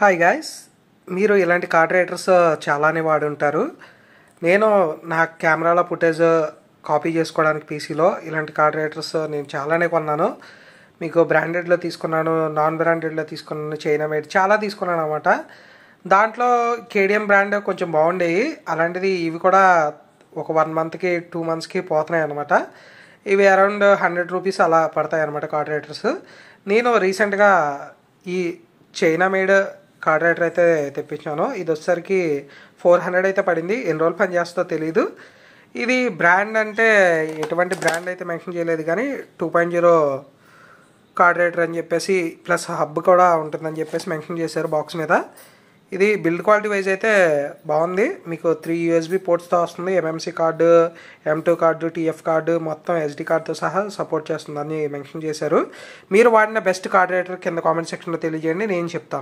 Hi guys, మీరు ఇలాంటి card writers చాలానే వాడి ఉంటారు. నేను నా కెమెరాలో ఫుటేజ్ కాపీ చేసుకోవడానికి పీసీలో ఇలాంటి కార్డ్ రైటర్స్ నేను చాలానే కొన్నాను. మీకు బ్రాండెడ్లో తీసుకున్నాను, నాన్ బ్రాండెడ్లో తీసుకున్నాను, చైనా మేడ్ చాలా తీసుకున్నాను అనమాట. దాంట్లో కేడిఎం బ్రాండ్ కొంచెం బాగుండేవి. అలాంటిది ఇవి కూడా ఒక 1 మంత్కి 2 మంత్స్కి పోతున్నాయి అనమాట. ఇవి అరౌండ్ 100 రూపీస్ అలా పడతాయి అనమాట కార్డ్ రైటర్స్. నేను రీసెంట్గా ఈ చైనా మేడ్ కార్డ్ రైటర్ అయితే తెప్పించాను. ఇది వచ్చేసరికి 400 అయితే పడింది. ఎన్ని రోజులు పని చేస్తుందో తెలీదు. ఇది బ్రాండ్ అంటే ఎటువంటి బ్రాండ్ అయితే మెన్షన్ చేయలేదు, కానీ 2.0 కార్డ్ రైటర్ అని చెప్పేసి ప్లస్ హబ్ కూడా ఉంటుందని చెప్పేసి మెన్షన్ చేశారు బాక్స్ మీద. ఇది బిల్డ్ క్వాలిటీ వైజ్ అయితే బాగుంది. మీకు 3 USB పోర్ట్స్తో వస్తుంది. MMC card, M2 card, TF card, మొత్తం SD కార్డుతో సహా సపోర్ట్ చేస్తుందని మెన్షన్ చేశారు. మీరు వాడిన బెస్ట్ కార్డ్ రైటర్ కింద కామెంట్ సెక్షన్లో తెలియజేయండి, నేను చెప్తాను.